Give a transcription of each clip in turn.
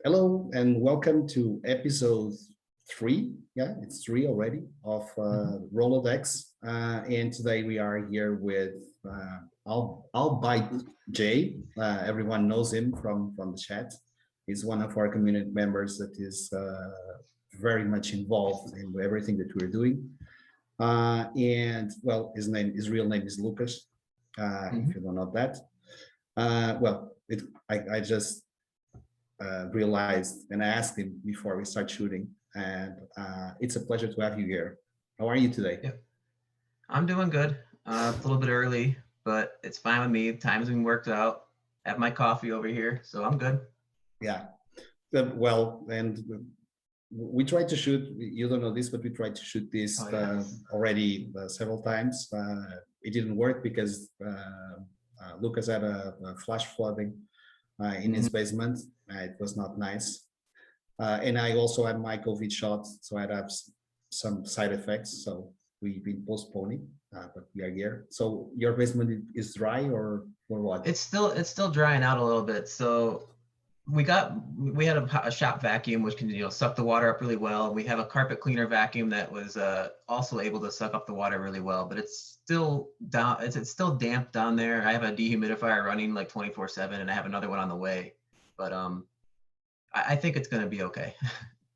Hello and welcome to episode 3. Yeah, it's 3 already of Rolodex. And today we are here with Albite Jay. Everyone knows him from the chat. He's one of our community members that is very much involved in everything that we're doing. And well, his real name is Lucas. If you don't know that. I just realized, and I asked him before we start shooting, and it's a pleasure to have you here. How are you today? Yep. I'm doing good. A little bit early, but it's fine with me. Time's been worked out. Have my coffee over here, so I'm good. Yeah. Well, and we tried to shoot, you don't know this, but we tried to shoot this already several times. It didn't work because Lucas had a flash flooding in his basement. It was not nice. And I also had my COVID shot, so I'd have some side effects. So we've been postponing, but we are here. So your basement is dry or what? It's still drying out a little bit. So we had a shop vacuum which can suck the water up really well. We have a carpet cleaner vacuum that was also able to suck up the water really well, but it's still down. It's still damp down there. I have a dehumidifier running like 24/7, and I have another one on the way. But I think it's going to be okay.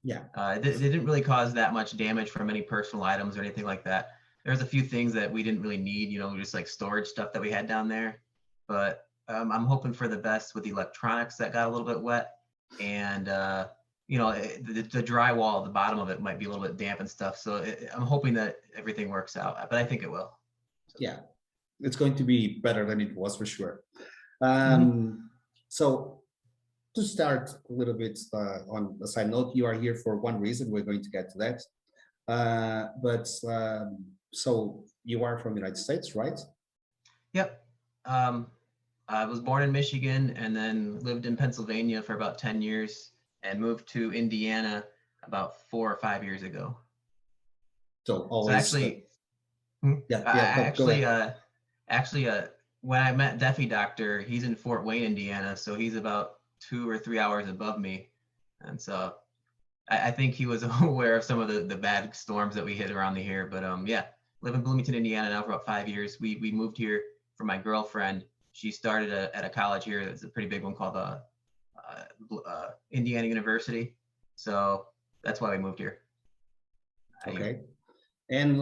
Yeah. It didn't really cause that much damage from any personal items or anything like that. There's a few things that we didn't really need, just like storage stuff that we had down there. But I'm hoping for the best with the electronics that got a little bit wet, and the drywall at the bottom of it might be a little bit damp and stuff. So I'm hoping that everything works out, but I think it will. So. Yeah, it's going to be better than it was for sure. So to start a little bit on a side note, you are here for one reason. We're going to get to that. So you are from the United States, right? Yep. I was born in Michigan and then lived in Pennsylvania for about 10 years and moved to Indiana about 4 or 5 years ago. So always. Actually, when I met Deafy Doctor, he's in Fort Wayne, Indiana, so he's about 2 or 3 hours above me, and so I think he was aware of some of the bad storms that we hit around here. But live in Bloomington, Indiana now for about 5 years. We moved here for my girlfriend. She started at a college here. It's a pretty big one called Indiana University. So that's why we moved here. Okay. And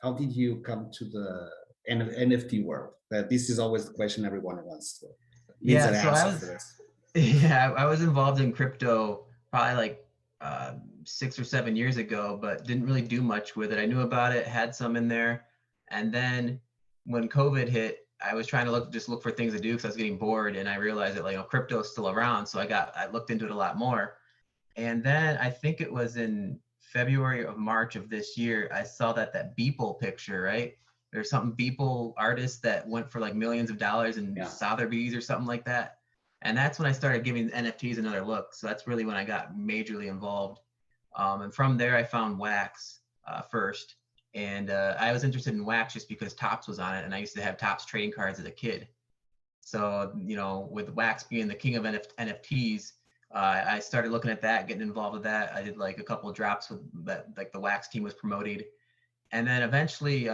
how did you come to the NFT world? This is always the question everyone wants to. I was involved in crypto probably like 6 or 7 years ago, but didn't really do much with it. I knew about it, had some in there, and then when COVID hit, I was trying to look for things to do because I was getting bored, and I realized that crypto is still around, so I looked into it a lot more. And then I think it was in February or March of this year, I saw that Beeple picture, right? There's something Beeple artist that went for like millions of dollars in Sotheby's or something like that. And that's when I started giving NFTs another look. So that's really when I got majorly involved. And from there, I found Wax first. And I was interested in Wax just because Topps was on it. And I used to have Topps trading cards as a kid. So, with Wax being the king of NFTs, I started looking at that, getting involved with that. I did like a couple of drops with that, like the Wax team was promoted. And then eventually,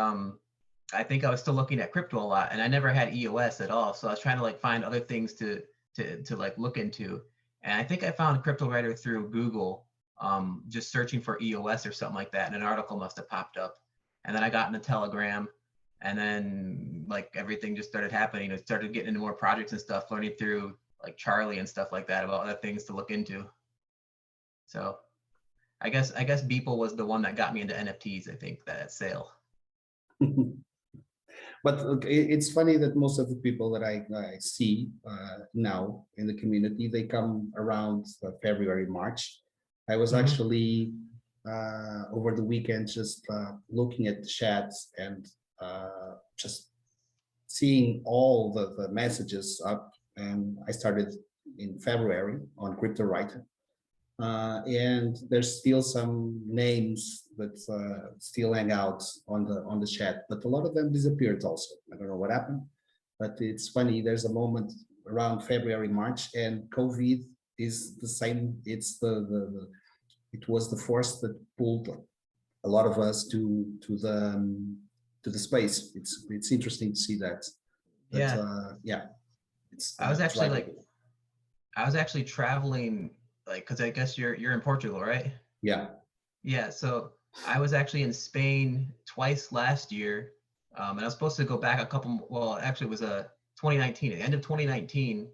I think I was still looking at crypto a lot, and I never had EOS at all. So I was trying to find other things to look into. And I think I found Cryptowriter through Google, just searching for EOS or something like that. And an article must have popped up. And then I got in a Telegram, and then everything just started happening. I started getting into more projects and stuff, learning through like Charlie and stuff like that about other things to look into. So I guess Beeple was the one that got me into NFTs. I think that sale. But it's funny that most of the people that I see now in the community, they come around February, March. I was actually over the weekend just looking at the chats and just seeing all the messages up. And I started in February on Cryptowriter. And there's still some names that still hang out on the chat, but a lot of them disappeared also. I don't know what happened, but it's funny. There's a moment around February, March, and COVID is the same. It's it was the force that pulled a lot of us to the space. It's interesting to see that. But Yeah, yeah, it's I was actually driving. like, I was actually traveling, like, because I guess you're in Portugal, right? Yeah, Yeah, so I was actually in Spain twice last year, and I was supposed to go back a couple. Well, actually, it was 2019. At the end of 2019,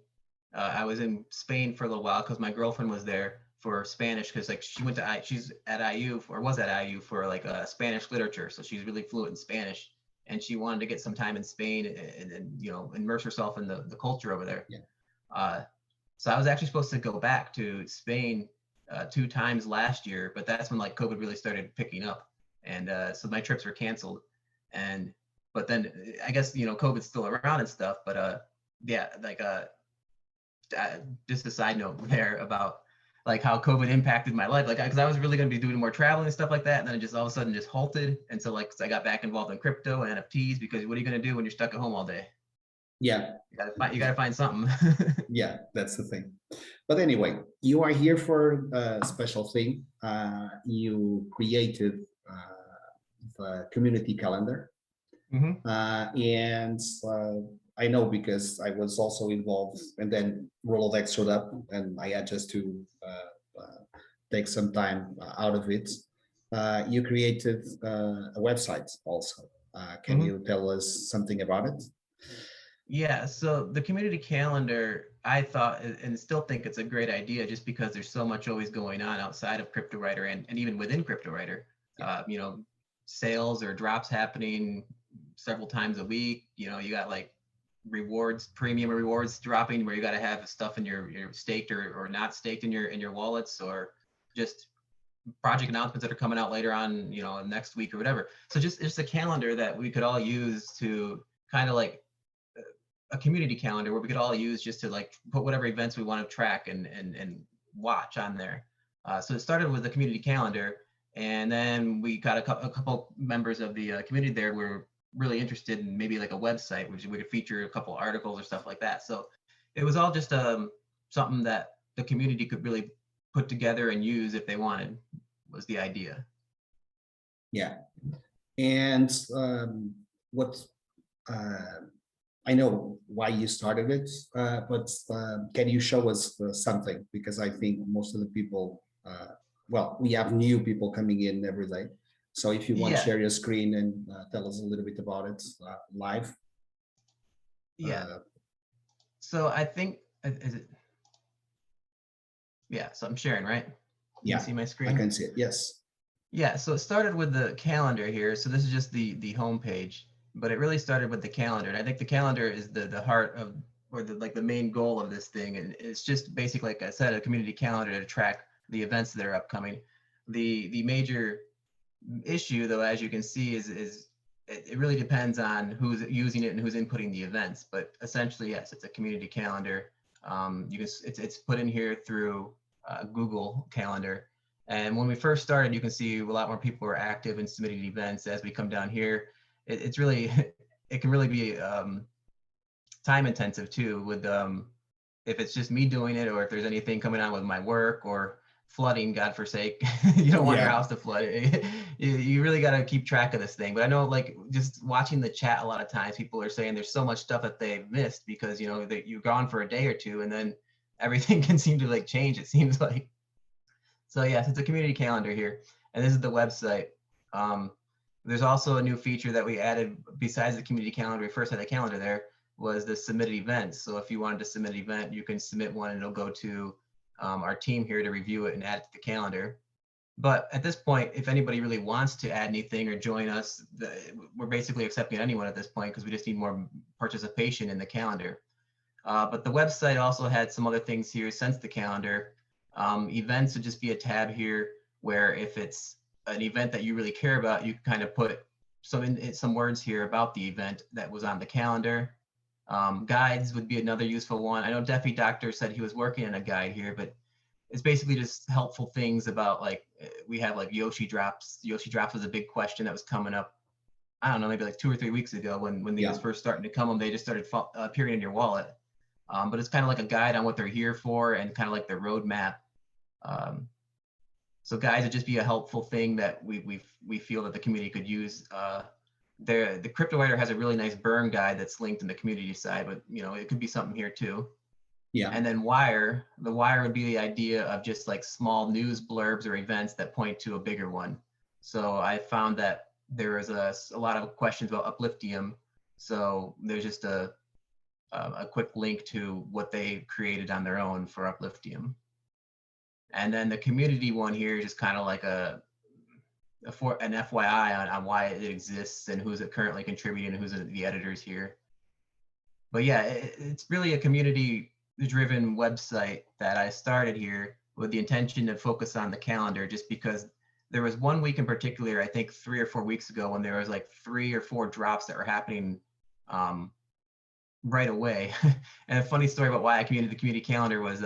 I was in Spain for a little while because my girlfriend was there for Spanish because like she went to she's at IU or was at IU for like Spanish literature, so she's really fluent in Spanish, and she wanted to get some time in Spain and you know immerse herself in the culture over there. yeah, Uh, so I was actually supposed to go back to Spain 2 times last year, but that's when like COVID really started picking up, and so my trips were canceled. And but then I guess you know COVID's still around and stuff, but yeah, like just a side note there about like how COVID impacted my life, like because I was really going to be doing more traveling and stuff like that, and then it just all of a sudden just halted. And so like I got back involved in crypto and NFTs because what are you going to do when you're stuck at home all day? yeah, You gotta find something. yeah. That's the thing. But anyway, you are here for a special thing. You created the community calendar. hmm And I know because I was also involved, and then Rolodex showed up, and I had just to take some time out of it. You created a website also. Can hmm you tell us something about it? Yeah, so the community calendar, I thought and still think it's a great idea just because there's so much always going on outside of Cryptowriter and even within Cryptowriter. Yeah, You know, sales or drops happening several times a week. You know, you got like rewards, premium rewards dropping where you got to have stuff in your staked or not staked in your wallets or just project announcements that are coming out later on, you know, next week or whatever. So just a calendar that we could all use to kind of like a community calendar where we could all use just to like put whatever events we want to track and watch on there. So it started with the community calendar, and then we got a couple members of the community there were really interested in maybe like a website which we could feature a couple articles or stuff like that. So it was all just something that the community could really put together and use if they wanted was the idea. yeah. And what uh, I know why you started it, but can you show us something? Because I think most of the people, well, we have new people coming in every day. So if you want to Yeah, share your screen and tell us a little bit about it live. yeah. Uh, So I think is it yeah, so I'm sharing, right? You can yeah, see my I screen? can see it. Yes. Yeah, so it started with the calendar here. So this is just the home page, but it really started with the calendar. And I think the calendar is the heart of or the like the main goal of this thing. And it's just basically, like I said, a community calendar to track the events that are upcoming. The major issue though, as you can see, is it really depends on who's using it and who's inputting the events. But essentially, yes, it's a community calendar. You can it's put in here through Google Calendar. And when we first started, you can see a lot more people were active in submitting events. As we come down here, it's really it can really be time intensive too with if it's just me doing it or if there's anything coming on with my work or flooding, God forsake, you don't want your Yeah. house to flood. You really got to keep track of this thing. But I know like just watching the chat, a lot of times people are saying there's so much stuff that they've missed because, you know, that you're gone for a day or two and then everything can seem to like change. It seems like, so yes, it's a community calendar here. And this is the website. Um, there's also a new feature that we added besides the community calendar. We first had the calendar there was the submitted events. So if you wanted to submit an event, you can submit one and it'll go to our team here to review it and add it to the calendar. But at this point, if anybody really wants to add anything or join us, we're basically accepting anyone at this point because we just need more participation in the calendar. But the website also had some other things here since the calendar. Events would just be a tab here where if it's an event that you really care about, you can kind of put some words here about the event that was on the calendar. Guides would be another useful one. I know Deafy Doctor said he was working on a guide here, but it's basically just helpful things about like we have like Yoshi drops. Yoshi drops was a big question that was coming up. I don't know, maybe like 2 or 3 weeks ago when these Yeah. first starting to come, they just started appearing in your wallet. but it's kind of like a guide on what they're here for and kind of like their roadmap. Um, so guides would just be a helpful thing that we feel that the community could use. The Cryptowriter has a really nice burn guide that's linked in the community side, but it could be something here too. Yeah. And then the wire would be the idea of just like small news blurbs or events that point to a bigger one. So I found that there is a lot of questions about Upliftium. So there's just a quick link to what they created on their own for Upliftium. And then the community one here is just kind of like an FYI on why it exists and who's it currently contributing and who's the editors here. But yeah, it's really a community-driven website that I started here with the intention to focus on the calendar, just because there was one week in particular, I think 3 or 4 weeks ago, when there was like 3 or 4 drops that were happening right away. And a funny story about why I created the community calendar was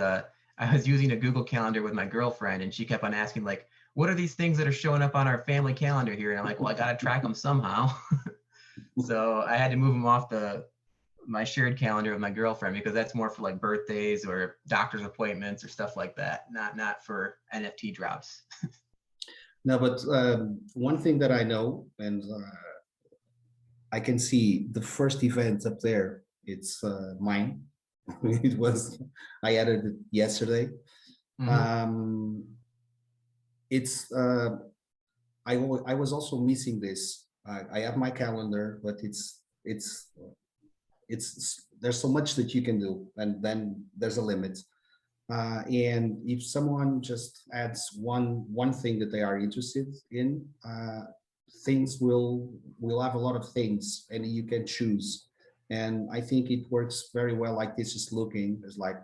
I was using a Google Calendar with my girlfriend, and she kept on asking like, what are these things that are showing up on our family calendar here? And I'm like, well, I got to track them somehow. So I had to move them off my shared calendar with my girlfriend, because that's more for like birthdays or doctor's appointments or stuff like that, not for NFT drops. No, but one thing that I know, and I can see the first event up there, it's mine. I added it yesterday. Mm-hmm. It's I was also missing this. I have my calendar, but it's there's so much that you can do, and then there's a limit. And if someone just adds one thing that they are interested in, things will have a lot of things, and you can choose. And I think it works very well like this. Just looking, it's like,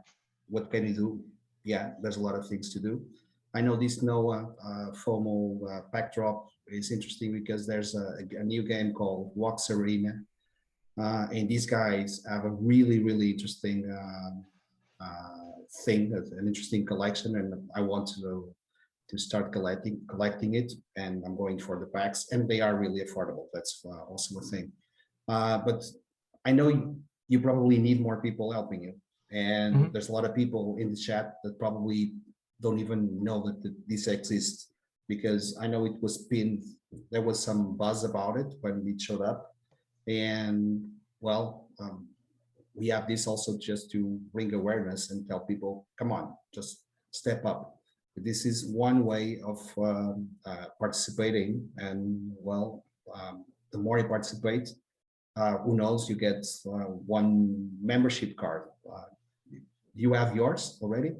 what can you do? Yeah, there's a lot of things to do. I know this Noah FOMO backdrop is interesting because there's a new game called Wax Arena, and these guys have a really interesting thing, an interesting collection, and I want to start collecting it, and I'm going for the packs, and they are really affordable. That's also a thing. But I know you probably need more people helping you, and Mm-hmm. there's a lot of people in the chat that probably don't even know that this exists, because I know it was pinned. There was some buzz about it when it showed up, and well, we have this also just to bring awareness and tell people, come on, just step up. This is one way of participating, and well, the more you participate, who knows, you get one membership card. You have yours already?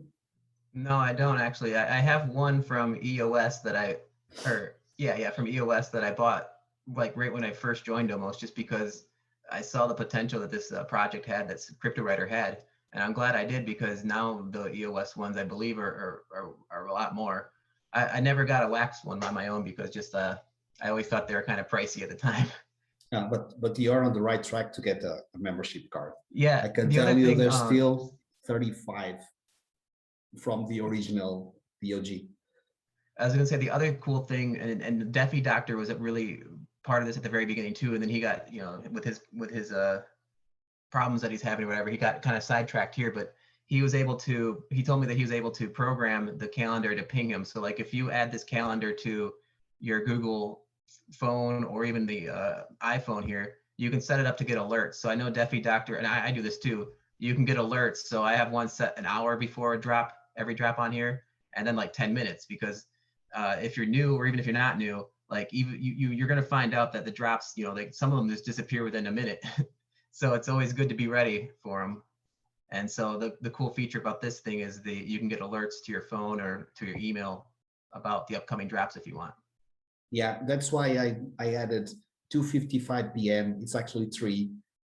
No, I don't actually. I have one from EOS from EOS that I bought like right when I first joined almost, just because I saw the potential that this project had, that Cryptowriter had. And I'm glad I did, because now the EOS ones, I believe, are a lot more. I never got a wax one by my own, because just I always thought they were kind of pricey at the time. But you're on the right track to get a membership card. Yeah. I can tell you there's still 35 from the original VOG. I was going to say the other cool thing, and Deafy Doctor was really part of this at the very beginning too, and then he got, with his problems that he's having or whatever, he got kind of sidetracked here, but he told me that he was able to program the calendar to ping him. So like if you add this calendar to your Google phone or even the iPhone here, you can set it up to get alerts. So I know Deafy Doctor, and I do this too, you can get alerts. So I have one set an hour before every drop on here, and then like 10 minutes, because if you're new, or even if you're not new, like even you're going to find out that the drops, like some of them just disappear within a minute. So it's always good to be ready for them. And so the cool feature about this thing is you can get alerts to your phone or to your email about the upcoming drops if you want. Yeah, that's why I added 2:55 p.m. It's actually 3.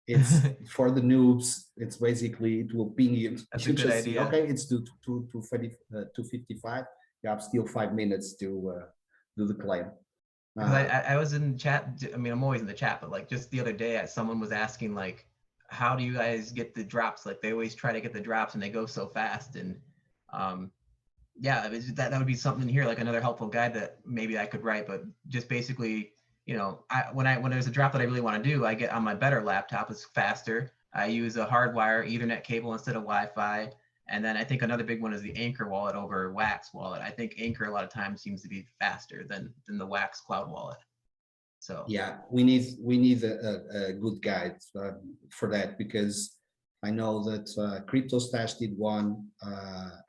It's for the noobs. It's basically, it will ping you. That's You a good just idea. see, okay, it's 2:55. You have still 5 minutes to do the claim. Because I was in chat. I mean, I'm always in the chat, but like just the other day, someone was asking like, how do you guys get the drops? Like they always try to get the drops and they go so fast. And yeah, that would be something here, like another helpful guide that maybe I could write. But just basically, when there's a drop that I really want to do, I get on my better laptop. It's faster. I use a hardwire Ethernet cable instead of Wi-Fi. And then I think another big one is the Anchor wallet over Wax wallet. I think Anchor a lot of times seems to be faster than the Wax cloud wallet. So Yeah, we need a good guide for that, because I know that CryptoStash did one,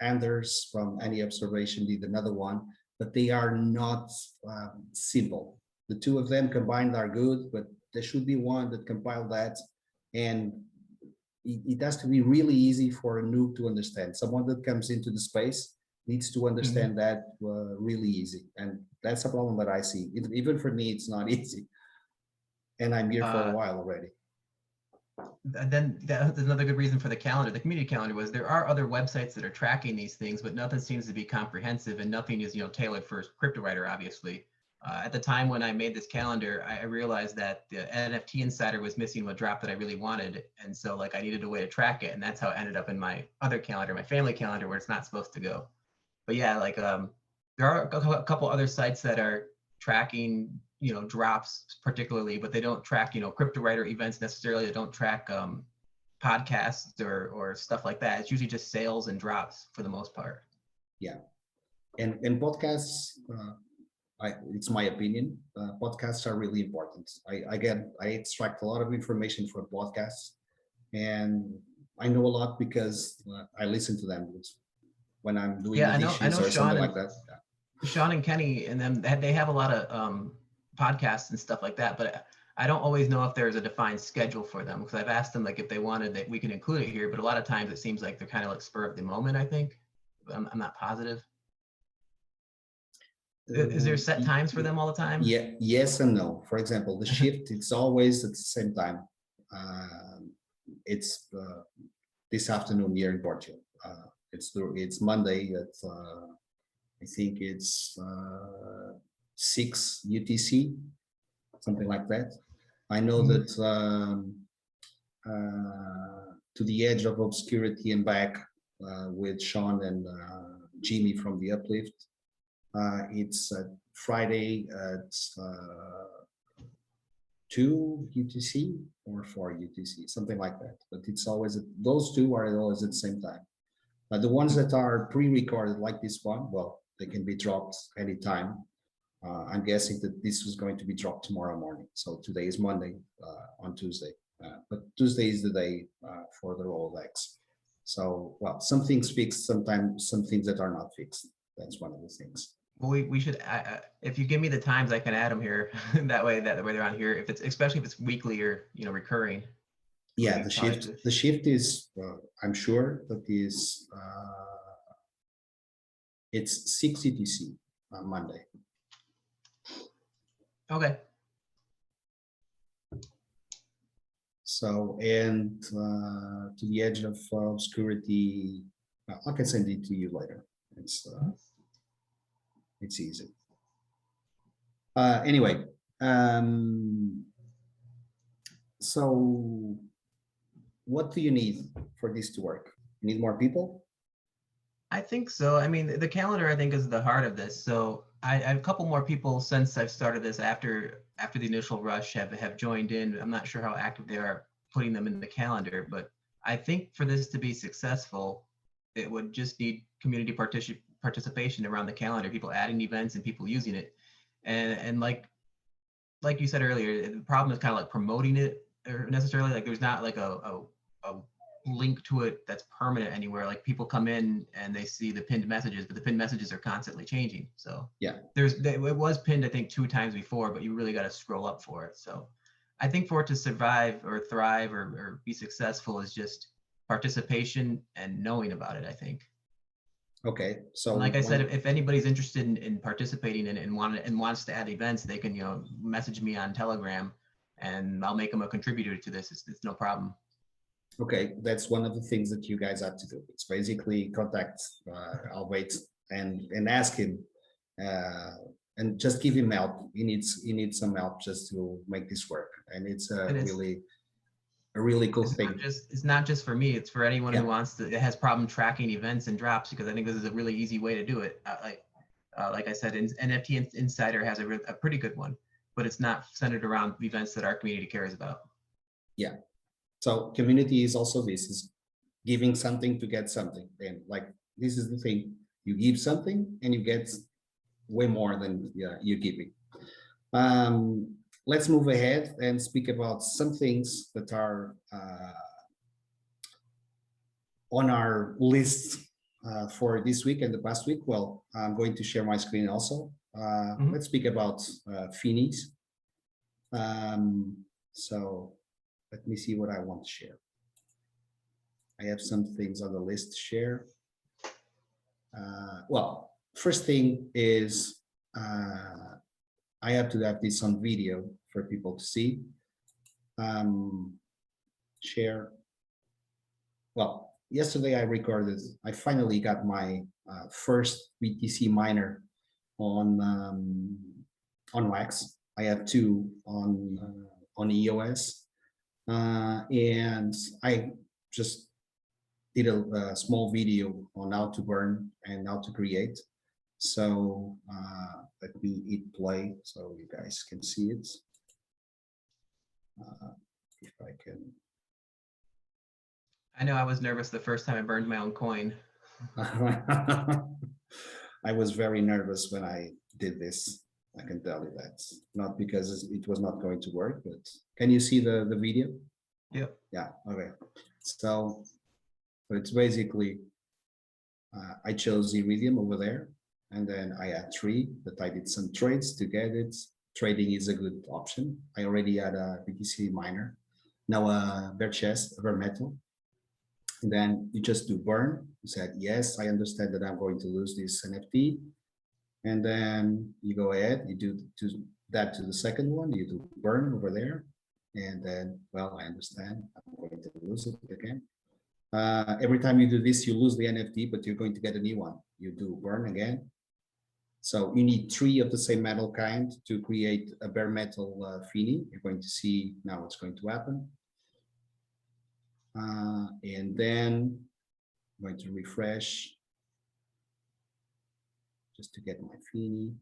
Anders from Any Observation did another one, but they are not simple. The two of them combined are good, but there should be one that compile that, and it has to be really easy for a noob to understand. Someone that comes into the space needs to understand that really easy, and that's a problem that I see. Even for me, it's not easy, and I'm here for a while already. then that's another good reason for the calendar. The community calendar was there are other websites that are tracking these things, but nothing seems to be comprehensive, and nothing is tailored for Cryptowriter, obviously. At the time when I made this calendar, I realized that the NFT Insider was missing a drop that I really wanted, and so like I needed a way to track it, and that's how it ended up in my other calendar, my family calendar, where it's not supposed to go. But yeah, like there are a couple other sites that are tracking drops particularly, but they don't track Cryptowriter events necessarily. They don't track podcasts or stuff like that. It's usually just sales and drops for the most part. Yeah, and podcasts. It's my opinion. Podcasts are really important. I extract a lot of information from podcasts, and I know a lot because I listen to them when I'm doing Yeah, the I dishes know or something like that. Sean and Kenny and them, they have a lot of podcasts and stuff like that, but I don't always know if there's a defined schedule for them, because I've asked them like if they wanted that we can include it here, but a lot of times it seems like they're kind of like spur of the moment, I think. I'm not positive. Is there set times for them all the time? Yeah, yes and no. For example, the shift, it's always at the same time. It's this afternoon here in Portugal. It's Monday at I think it's 6 UTC, something like that. I know that To the Edge of Obscurity and Back with Sean and Jimmy from the Uplift. It's Friday at 2 UTC or 4 UTC, something like that. But it's always those two are always at the same time. The ones that are pre-recorded, like this one, well, they can be dropped anytime. I'm guessing that this was going to be dropped tomorrow morning. So today is Monday, on Tuesday. But Tuesday is the day for the roll of X. So, well, some things fixed, sometimes some things that are not fixed. That's one of the things. Well, we should, if you give me the times, I can add them here. that way they're on here. If it's, especially if it's weekly or recurring. Yeah, the shift is, I'm sure that is, it's 6 UTC on Monday. Okay. So, and To the Edge of Obscurity, I can send it to you later. It's easy. Anyway, so what do you need for this to work? You need more people? I think so. I mean, the calendar, I think, is the heart of this. So I have a couple more people since I've started this after the initial rush have joined in. I'm not sure how active they are putting them in the calendar, but I think for this to be successful, it would just need community participation around the calendar, people adding events and people using it. And like you said earlier, the problem is kind of like promoting it, or necessarily like there's not like a link to it that's permanent anywhere. Like people come in and they see the pinned messages, but the pinned messages are constantly changing. So yeah, it was pinned, I think, 2 times before, but you really got to scroll up for it. So I think for it to survive or thrive or be successful is just participation and knowing about it, I think. Okay, so and like I said, if anybody's interested in participating and wants to add events, they can message me on Telegram, and I'll make them a contributor to this. It's no problem. Okay, that's one of the things that you guys have to do. It's basically contact. I'll wait and ask him, and just give him help. He needs some help just to make this work, and it's a really cool thing. It's not just for me. It's for anyone who wants to. It has problem tracking events and drops, because I think this is a really easy way to do it. Like I said, NFT Insider has a pretty good one, but it's not centered around events that our community cares about. Yeah. So community is also this, is giving something to get something. And like, this is the thing, you give something and you get way more than you're giving. Let's move ahead and speak about some things that are on our list for this week and the past week. Well, I'm going to share my screen also. Let's speak about Finis. So let me see what I want to share. I have some things on the list to share. Well, first thing is I have to have this on video for people to see. Share. Well, yesterday I finally got my first BTC miner on Wax. I have two on EOS, and I just did a small video on how to burn and how to create. So let me hit play so you guys can see it. If I can. I know I was nervous the first time I burned my own coin. I was very nervous when I did this. I can tell you that. Not because it was not going to work, but can you see the video? Yep. Yeah, okay. So it's basically, I chose Iridium over there, and then I had 3 that I did some trades to get it. Trading is a good option. I already had a BTC miner, now a bare chest, a bare metal. And then you just do burn. You said, yes, I understand that I'm going to lose this NFT. And then you go ahead, you do that to the second one, you do burn over there. And then, well, I understand I'm going to lose it again. Every time you do this, you lose the NFT, but you're going to get a new one. You do burn again. So you need 3 of the same metal kind to create a bare metal Fini. You're going to see now what's going to happen. And then I'm going to refresh just to get my Fini.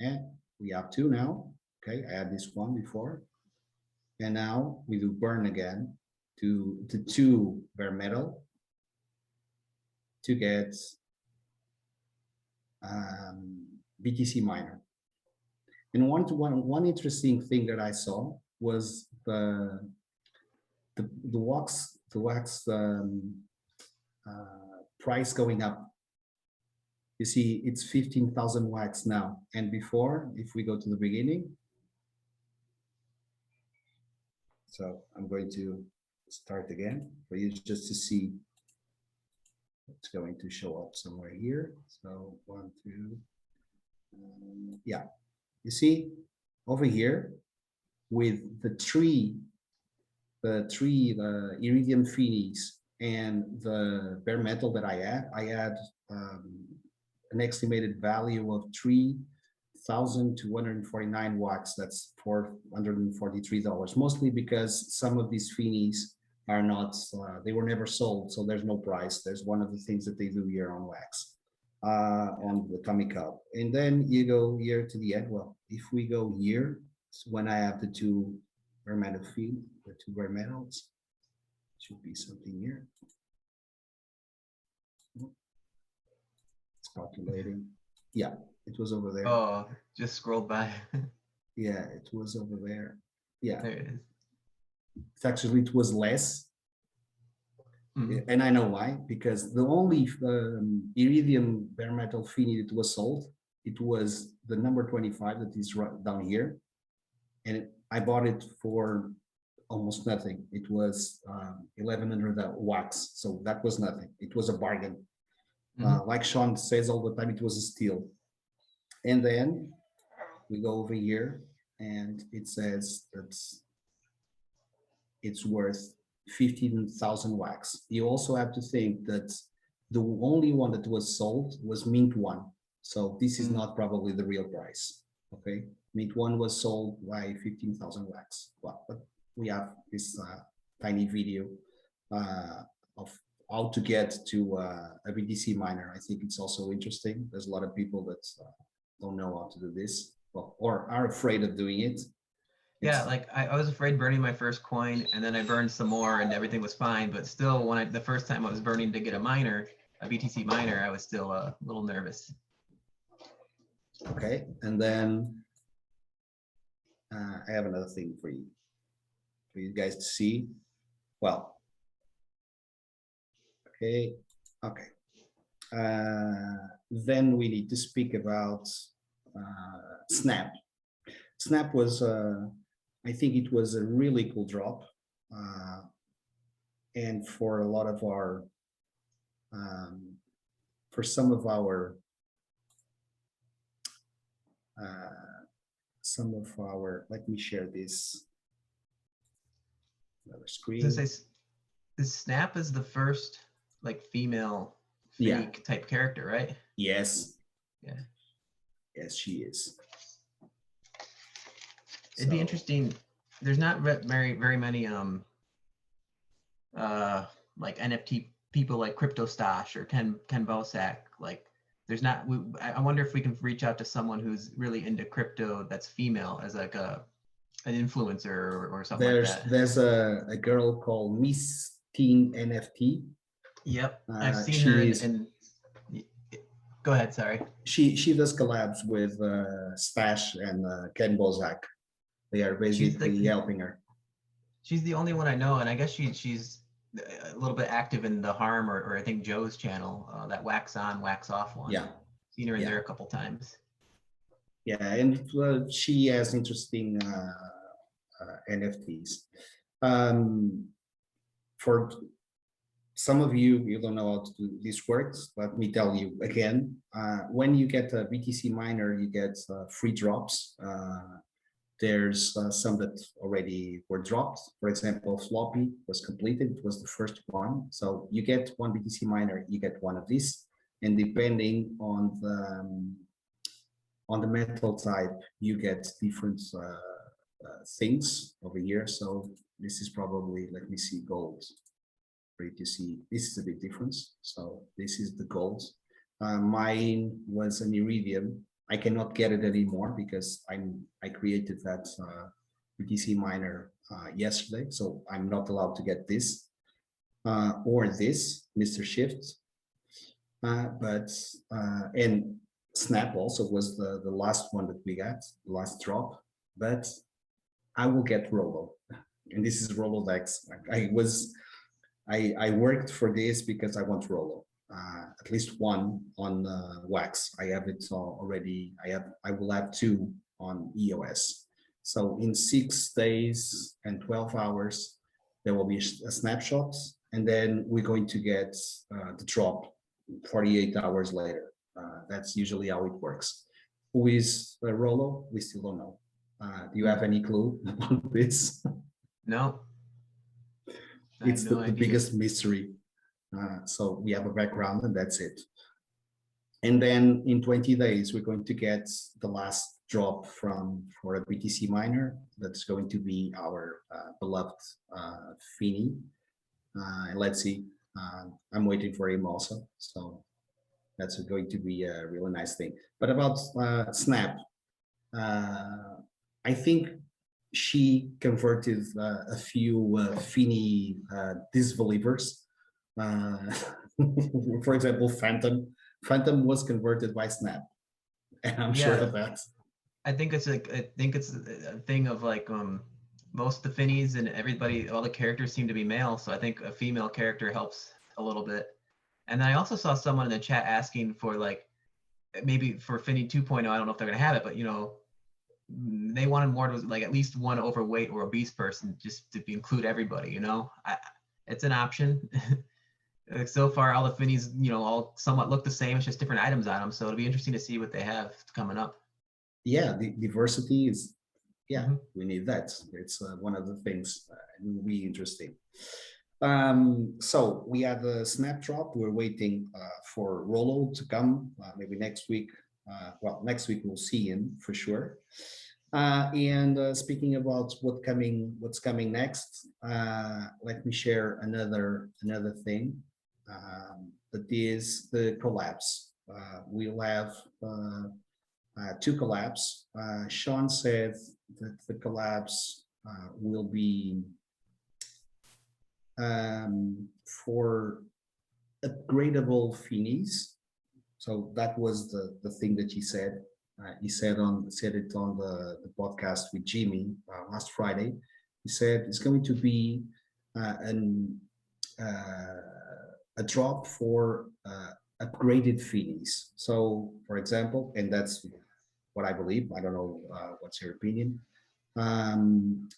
And we have 2 now. Okay, I had this one before. And now we do burn again to the 2 bare metal to get BTC miner. And one interesting thing that I saw was the wax price going up. You see, it's 15,000 wax now, and before, if we go to the beginning, so I'm going to start again for you just to see. It's going to show up somewhere here. So 1, 2, yeah. You see over here with the Iridium Finis and the bare metal that I had an estimated value of 3,249 watts. That's $443, mostly because some of these Finis are not, they were never sold, so there's no price. There's one of the things that they do here on Wax, on the Comic Hub. And then you go here to the end. Well, if we go here, so when I have the 2 bare metal feed, the 2 bare metals, should be something here. It's calculating. Yeah, it was over there. Oh, just scrolled by. Yeah, it was over there. Yeah. There it is. It's actually, it was less. And I know why, because the only Iridium bare metal Fini that was sold, it was the number 25 that is right down here. And I bought it for almost nothing. It was 1,100 wax, so that was nothing. It was a bargain. Like Sean says all the time, it was a steal. And then we go over here and it says that it's worth 15,000 wax. You also have to think that the only one that was sold was Mint 1. So this is not probably the real price. Okay, Mint 1 was sold by 15,000 wax. Well, but we have this tiny video of how to get to a BTC miner. I think it's also interesting. There's a lot of people that don't know how to do this, well, or are afraid of doing it. Yeah, It's like I was afraid burning my first coin, and then I burned some more, and everything was fine. But still, the first time I was burning to get a BTC miner, I was still a little nervous. okay. And then I have another thing for you guys to see. Well, okay, okay. Then we need to speak about Snap. Snap was, I think it was a really cool drop. And for a lot of our, for some of our, let me share this another Since screen. this Snap is the first like female Yeah. fake type character, right? Yes. Yeah. Yes, she is. It'd be So, interesting. There's not very many like NFT people like Crypto Stash or Ken Bosak. Like there's not. I wonder if we can reach out to someone who's really into crypto that's female as like an influencer or something like that. there's a girl called Miss Teen NFT. Yep, I've seen her in go ahead, sorry. She does collabs with Stash and Ken Bozak. They are basically helping her. She's the only one I know, and I guess she's a little bit active in the Harm or I think Joe's channel, that wax on, wax off one. Yeah, seen her in there a couple times. Yeah, and she has interesting NFTs. For some of you, you don't know how to do this works. Let me tell you again. When you get a BTC miner, you get free drops. There's some that already were dropped. For example, Floppy was completed. It was the first one. So you get one BTC miner, you get one of these. And depending on the metal type, you get different things over here. So this is probably, let me see, gold. For you to see, this is a big difference. So this is the gold. Mine was an iridium. I cannot get it anymore because I created that BTC miner yesterday, so I'm not allowed to get this or this Mr. Shift. And Snap also was the last one that we got, the last drop. But I will get Rolo, and this is Rolodex. I worked for this because I want Rolo. At least one on Wax. I have it already. I will have two on EOS. So in 6 days and 12 hours, there will be a snapshot, and then we're going to get the drop 48 hours later. That's usually how it works. Who is Rolo? We still don't know. Do you have any clue about this? No. It's the biggest mystery. So we have a background and that's it. And then in 20 days, we're going to get the last drop for a BTC miner. That's going to be our beloved Fini. Let's see. I'm waiting for him also. So that's going to be a really nice thing. But about Snap, I think she converted a few Fini disbelievers. For example, Phantom was converted by Snap, and I'm sure of that. I think it's a thing of like most of the Finnies and everybody, all the characters seem to be male, so I think a female character helps a little bit. And then I also saw someone in the chat asking for like maybe for Finny 2.0, I don't know if they're gonna have it, but you know, they wanted more to like at least one overweight or obese person just to include everybody, you know. It's an option. Like so far, all the Finnies, you know, all somewhat look the same. It's just different items on them. So it'll be interesting to see what they have coming up. Yeah, the diversity is, yeah, we need that. It's one of the things will be interesting. So we have a Snap drop. We're waiting for Rolo to come maybe next week. Well, next week we'll see him for sure. And speaking about what's coming next, let me share another thing. That is the collapse. We'll have two collabs. Sean said that the collabs will be for upgradable fees. So that was the thing that he said. He said it on the podcast with Jimmy last Friday. He said it's going to be a drop for upgraded fees. So, for example, and that's what I believe. I don't know what's your opinion.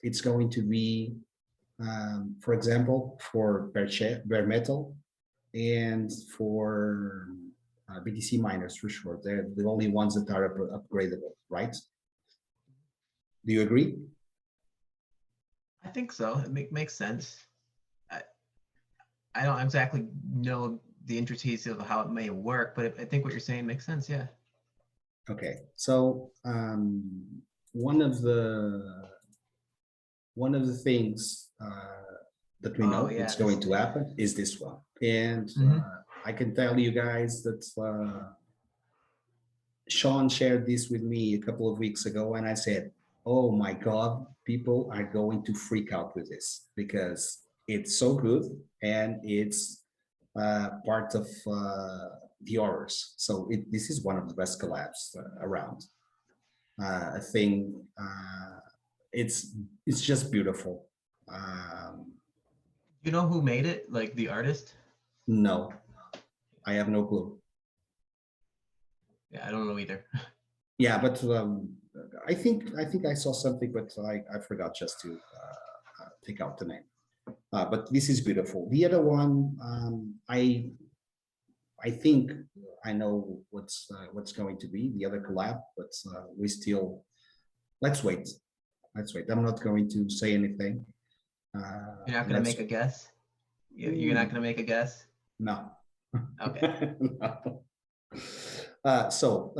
It's going to be, for example, for bare metal and for BTC miners for sure. They're the only ones that are upgradable, right? Do you agree? I think so. It makes sense. I don't exactly know the intricacies of how it may work, but I think what you're saying makes sense. Yeah. Okay. So one of the things that we know it's going to happen is this one, and I can tell you guys that Sean shared this with me a couple of weeks ago, and I said, "Oh my God, people are going to freak out with this because it's so good and it's part of the horrors." So this is one of the best collabs around. I think it's just beautiful. You know who made it? Like the artist? No, I have no clue. Yeah, I don't know either. Yeah, but I think I saw something, but I forgot just to take out the name. But this is beautiful. The other one, I think I know what's going to be the other collab, but we still let's wait. Let's wait. I'm not going to say anything. You're not going to make a guess? You're not going to make a guess? No. Okay. No. So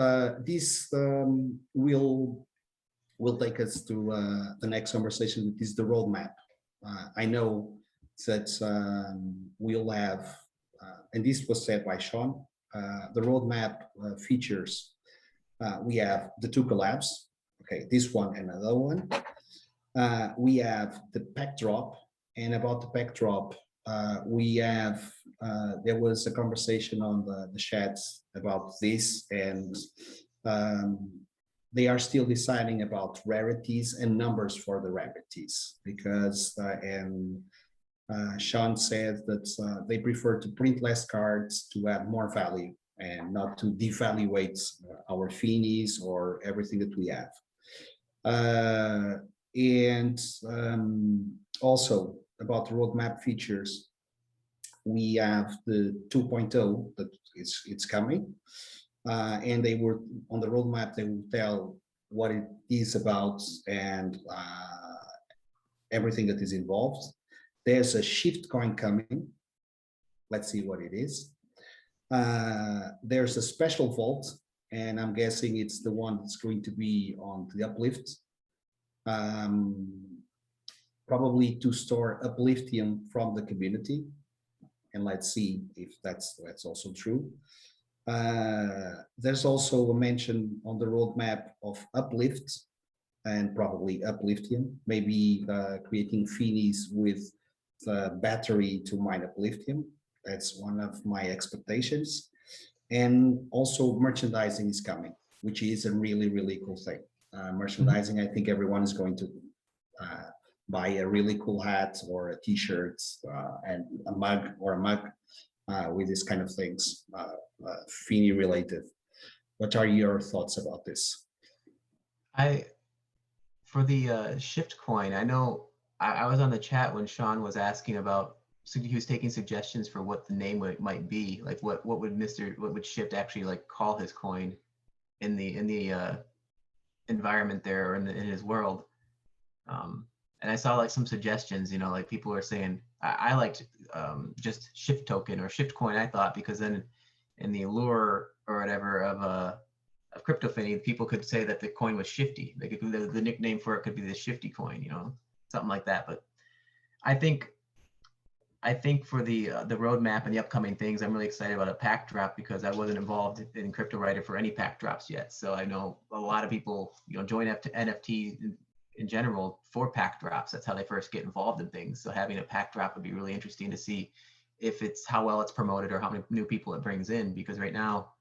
this will take us to the next conversation, which is the roadmap. I know that we'll have, and this was said by Sean, the roadmap features. We have the two collabs. Okay, this one and another one. We have the pack drop, and about the pack drop, we have there was a conversation on the chats about this, and they are still deciding about rarities and numbers for the rarities because Sean said that they prefer to print less cards to add more value and not to devaluate our fees or everything that we have. And also about the roadmap features, we have the 2.0 that it's coming, and they were on the roadmap. They will tell what it is about and everything that is involved. There's a shift coin coming. Let's see what it is. There's a special vault, and I'm guessing it's the one that's going to be on the uplift. Probably to store upliftium from the community, and let's see if that's also true. There's also a mention on the roadmap of uplift and probably upliftium, maybe creating fees with the battery to mine upliftium. That's one of my expectations. And also merchandising is coming, which is a really, really cool thing. Merchandising, I think everyone is going to buy a really cool hat or a t-shirt and a mug with this kind of things, Fini related. What are your thoughts about this? For the shift coin, I know I was on the chat when Sean was asking about, so he was taking suggestions for what the name might be, like what would Shift actually like call his coin in the environment there or in his world. And I saw like some suggestions, like people are saying, I liked just shift token or shift coin, I thought, because then in the allure or whatever of crypto fini, people could say that the coin was shifty. They could, the nickname for it could be the shifty coin, something like that. But I think I think for the roadmap and the upcoming things, I'm really excited about a pack drop because I wasn't involved in Cryptowriter for any pack drops yet. So I know a lot of people, join NFT in general for pack drops. That's how they first get involved in things. So having a pack drop would be really interesting to see if it's how well it's promoted or how many new people it brings in. Because right now,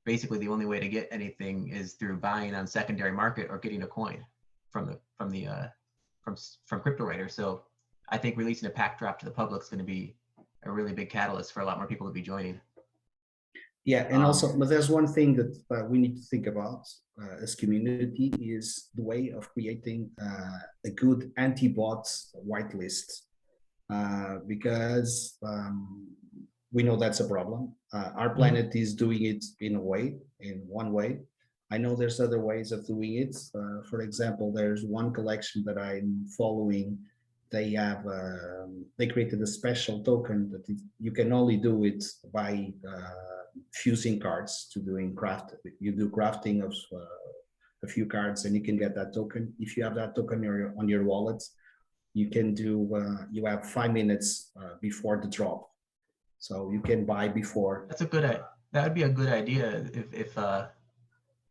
basically the only way to get anything is through buying on secondary market or getting a coin from Cryptowriter. So I think releasing a pack drop to the public is going to be a really big catalyst for a lot more people to be joining. Yeah, and also, but there's one thing that we need to think about as community is the way of creating a good anti-bot whitelist, because we know that's a problem. Our planet is doing it in one way. I know there's other ways of doing it. For example, there's one collection that I'm following. They have they created a special token that you can only do it by fusing cards to doing craft. You do crafting of a few cards, and you can get that token. If you have that token on your wallet, you can do. You have 5 minutes before the drop, so you can buy before. That's a good. That would be a good idea if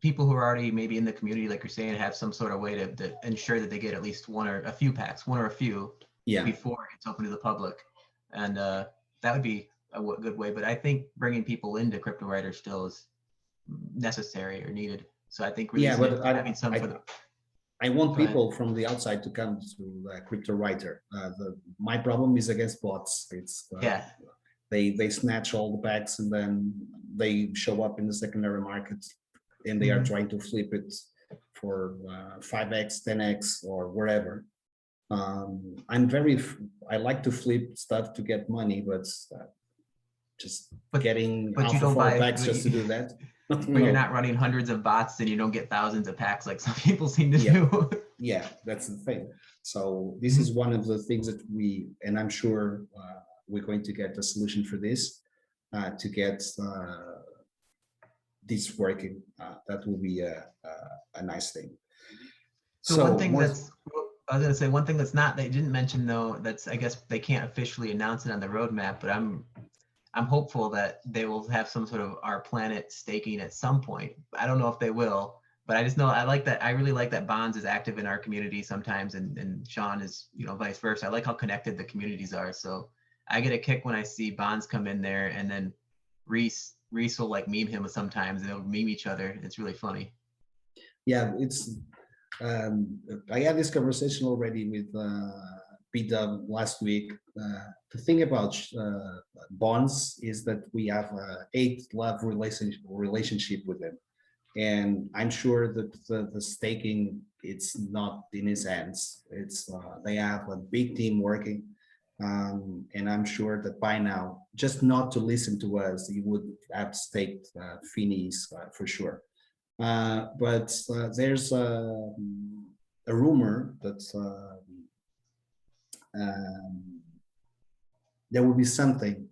people who are already maybe in the community, like you're saying, have some sort of way to ensure that they get at least one or a few packs, before it's open to the public. And that would be a good way. But I think bringing people into Cryptowriter still is necessary or needed. So I think having some for the... I want people from the outside to come to Cryptowriter. My problem is against bots. It's they snatch all the packs and then they show up in the secondary market and they are trying to flip it for 5x, 10x, or wherever. I like to flip stuff to get money, but getting alpha 4 packs just to do that. But you're not running hundreds of bots and you don't get thousands of packs like some people seem to do. Yeah, that's the thing. So this is one of the things that and I'm sure we're going to get a solution for this, to get this working. That will be a nice thing. So one thing I was going to say, one thing they didn't mention though, I guess they can't officially announce it on the roadmap, but I'm hopeful that they will have some sort of our planet staking at some point. I don't know if they will, but I just know I really like that Bonds is active in our community sometimes, and Sean is, vice versa. I like how connected the communities are. So I get a kick when I see Bonds come in there, and then Reese will like meme him sometimes, and they'll meme each other. It's really funny. Yeah, it's I had this conversation already with P-Dub last week. The thing about Bonds is that we have a 8-love relationship with him, and I'm sure that the staking, it's not in his hands. It's they have a big team working, and I'm sure that by now, just not to listen to us, he would have staked Finis for sure. But there's a rumor that there will be something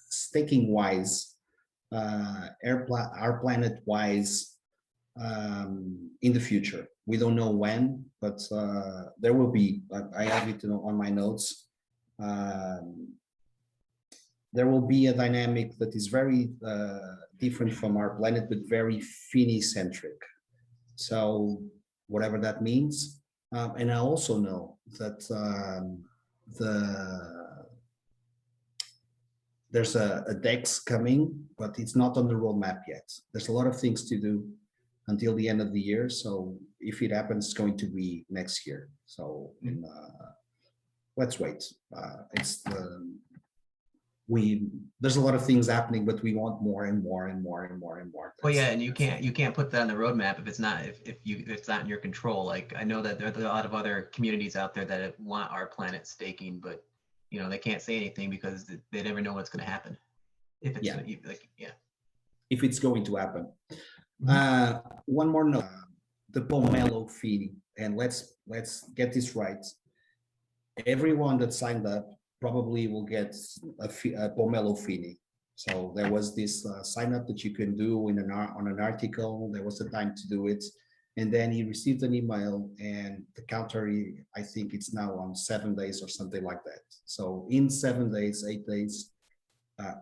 staking wise, our planet wise, in the future. We don't know when, but there will be. I have it on my notes. There will be a dynamic that is very different from our planet, but very Fini-centric. So whatever that means. And I also know that there's a DEX coming, but it's not on the roadmap yet. There's a lot of things to do until the end of the year. So if it happens, it's going to be next year. So let's wait. There's a lot of things happening, but we want more and more and more and more and more. Well, yeah, and you can't put that on the roadmap if it's not if it's not in your control. Like I know that there are a lot of other communities out there that want our planet staking, but they can't say anything because they never know what's going to happen. If it's if it's going to happen. One more note: the pomelo fee, and let's get this right. Everyone that signed up probably will get a pomelo fee. So there was this sign up that you can do on an article. There was a time to do it. And then he received an email, and the counter, I think it's now on 7 days or something like that. So in 7 days, 8 days,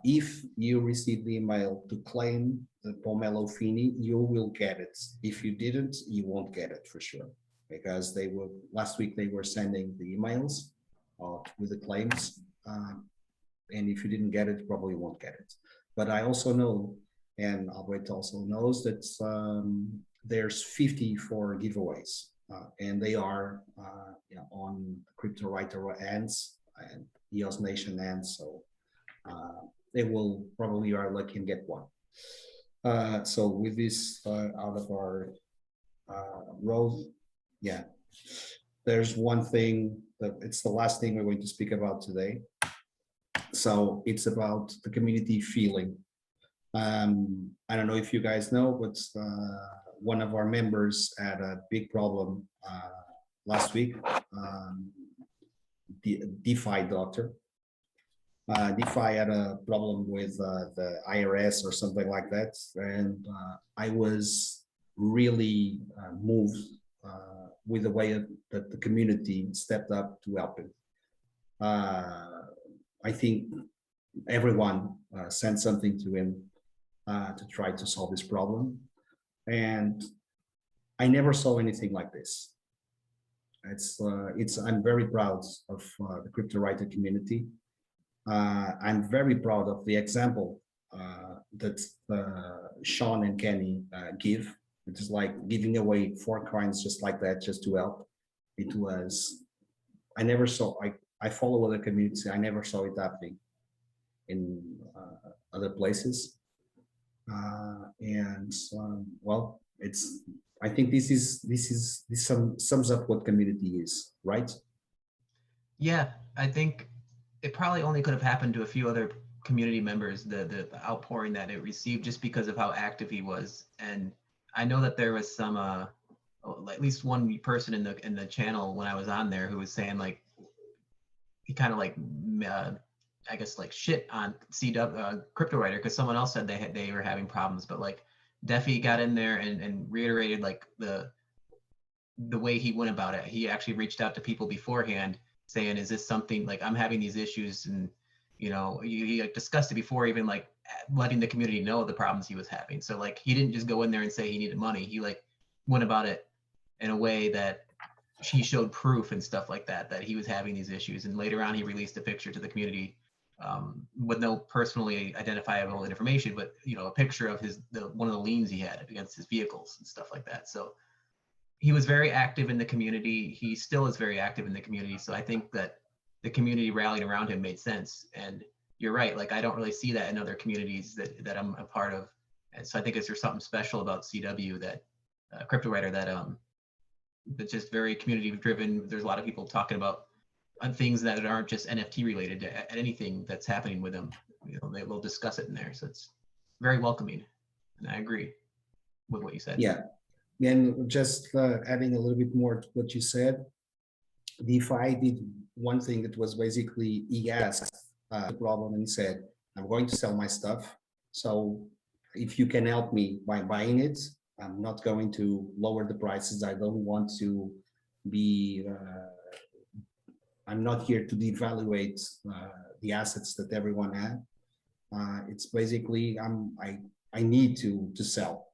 if you receive the email to claim the Pomelo Fini, you will get it. If you didn't, you won't get it for sure, because they were last week they were sending the emails with the claims, and if you didn't get it, probably won't get it. But I also know, and Albert also knows, that there's 54 giveaways, and they are on Cryptowriter ends and EOS Nation ends, so they will probably, are lucky and get one. So with this out of our road, yeah, there's one thing that it's the last thing we're going to speak about today. So it's about the community feeling. I don't know if you guys know, but one of our members had a big problem last week. The DeFi doctor. DeFi had a problem with the IRS or something like that, and I was really moved with the way that the community stepped up to help him. I think everyone sent something to him to try to solve this problem, and I never saw anything like this. I'm very proud of the Cryptowriter community. I'm very proud of the example that Sean and Kenny give. It is like giving away 4 coins just like that, just to help. It was, I never saw, I follow other communities, I never saw it happening in other places. Well, I think this sums up what community is, right? Yeah, I think it probably only could have happened to a few other community members, the outpouring that it received, just because of how active he was. And I know that there was some at least one person in the channel when I was on there who was saying, like, he kind of like I guess like shit on CW Cryptowriter because someone else said they were having problems, but like Defi got in there and reiterated like the way he went about it. He actually reached out to people beforehand saying, is this something, like, I'm having these issues, and he like discussed it before even like letting the community know the problems he was having. So like he didn't just go in there and say he needed money. He like went about it in a way that he showed proof and stuff like that he was having these issues. And later on he released a picture to the community with no personally identifiable information, but a picture of one of the liens he had against his vehicles and stuff like that. So he was very active in the community. He still is very active in the community. So I think that the community rallying around him made sense. And you're right, like I don't really see that in other communities that I'm a part of. And so I think there's something special about CW, that Cryptowriter, that's just very community driven. There's a lot of people talking about on things that aren't just NFT related, to anything that's happening with them. They will discuss it in there. So it's very welcoming. And I agree with what you said. Yeah. And just adding a little bit more to what you said, DeFi did one thing that was basically, he asked the problem and he said, I'm going to sell my stuff. So if you can help me by buying it, I'm not going to lower the prices. I don't want to be, I'm not here to devaluate the assets that everyone had. It's basically, I need to sell.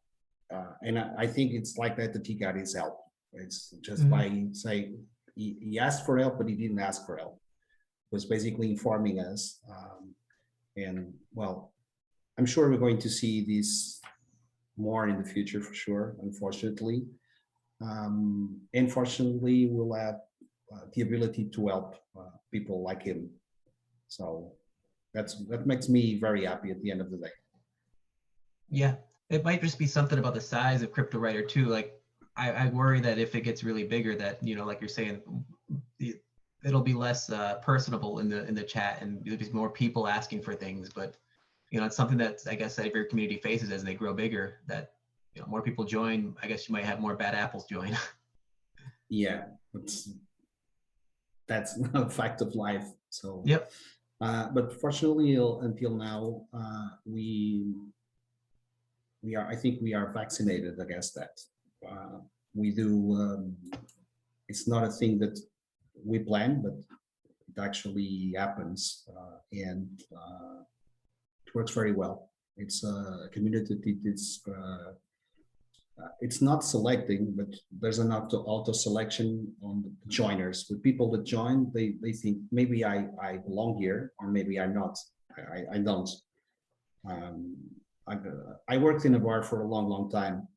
And I think it's like that he got his help. It's just by saying, he asked for help, but he didn't ask for help. It was basically informing us. And well, I'm sure we're going to see this more in the future for sure, unfortunately. Unfortunately, we'll have the ability to help people like him. So that makes me very happy at the end of the day. Yeah, it might just be something about the size of Cryptowriter too. Like I worry that if it gets really bigger, that like you're saying, it'll be less personable in the chat, and there'll be more people asking for things. But it's something that I guess that every community faces as they grow bigger. That more people join. I guess you might have more bad apples join. Yeah, that's a fact of life. So yep. But fortunately, until now, I think we are vaccinated against that. we do. It's not a thing that we plan, but it actually happens, and it works very well. It's a community it's not selecting, but there's an auto selection on the joiners. The people that join, they think maybe I belong here, or maybe I'm not. I don't. Um, I worked in a bar for a long time,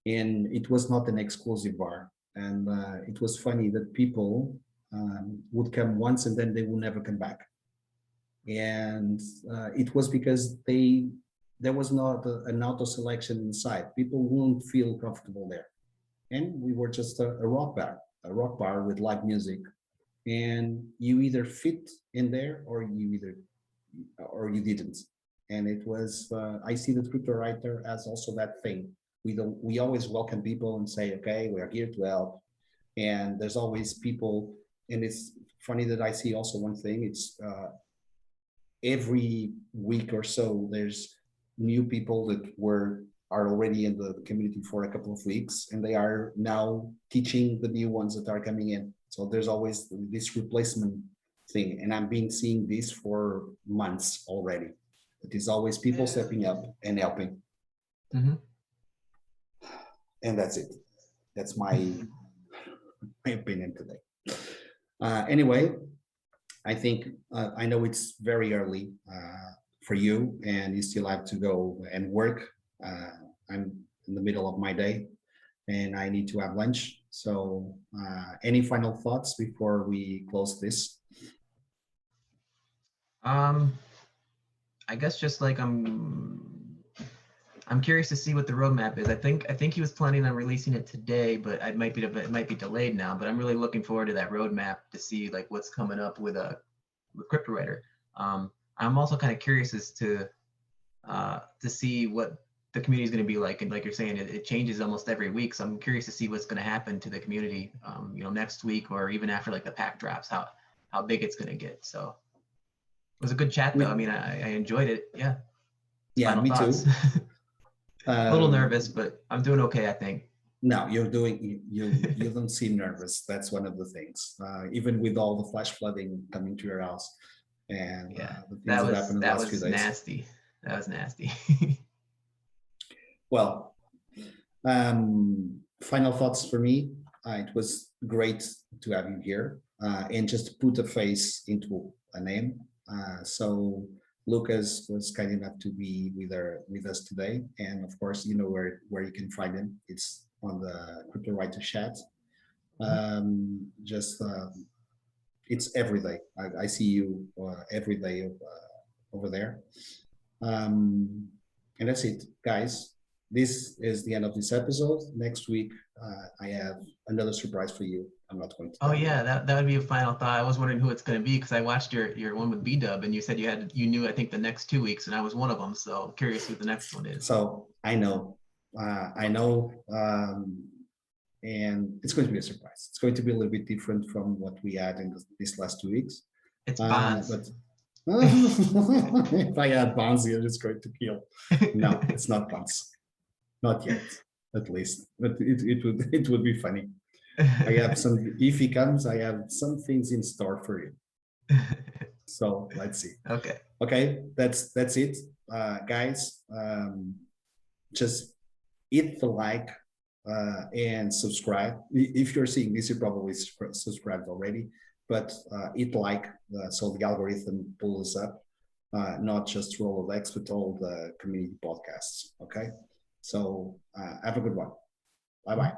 and it was not an exclusive bar. And it was funny that people would come once and then they will never come back. And it was because there was not an auto selection inside. People wouldn't feel comfortable there. And we were just a rock bar with live music. And you either fit in there or you didn't. And it was, I see that Cryptowriter as also that thing. We always welcome people and say, okay, we are here to help. And there's always people, and it's funny that I see also one thing, it's every week or so, there's new people that are already in the community for a couple of weeks, and they are now teaching the new ones that are coming in. So there's always this replacement thing, and I've been seeing this for months already. It is always people stepping up and helping. Mm-hmm. And that's it. That's my opinion today. Anyway, I think I know it's very early for you, and you still have to go and work. I'm in the middle of my day, and I need to have lunch. So, any final thoughts before we close this? I guess just like I'm curious to see what the roadmap is. I think he was planning on releasing it today, but it might be delayed now. But I'm really looking forward to that roadmap to see like what's coming up with Cryptowriter. I'm also kind of curious as to see what the community is going to be like. And like you're saying, it changes almost every week. So I'm curious to see what's going to happen to the community, next week or even after like the pack drops, how big it's going to get. So it was a good chat though. I mean, I enjoyed it. Yeah. Yeah, Final me thoughts. too. A little nervous, but I'm doing okay, I think. No, you don't seem nervous. That's one of the things. Even with all the flash flooding coming to your house and Yeah, the things that happened in the last few days. Nasty. That was nasty. Well, final thoughts for me. It was great to have you here and just to put a face into a name. So Lucas was kind enough to be with us today, and of course, you know where you can find him. It's on the Cryptowriter chat. It's every day. I see you every day over there, and that's it, guys. This is the end of this episode. Next week, I have another surprise for you. I'm not going to. Oh yeah, that would be a final thought. I was wondering who it's going to be because I watched your one with B-Dub and you said you knew I think the next 2 weeks and I was one of them. So I'm curious who the next one is. So I know, and it's going to be a surprise. It's going to be a little bit different from what we had in these last 2 weeks. It's Bonds. But if I had Bonds here, it's going to kill. No, it's not Bonds. Not yet, at least. But it would be funny. I have some, if he comes, I have some things in store for you. So let's see. Okay, that's it, guys. Just hit the like and subscribe. If you're seeing this, you probably subscribed already, but hit like so the algorithm pulls us up, not just Rolodex, but all the community podcasts. Okay, so have a good one. Bye bye.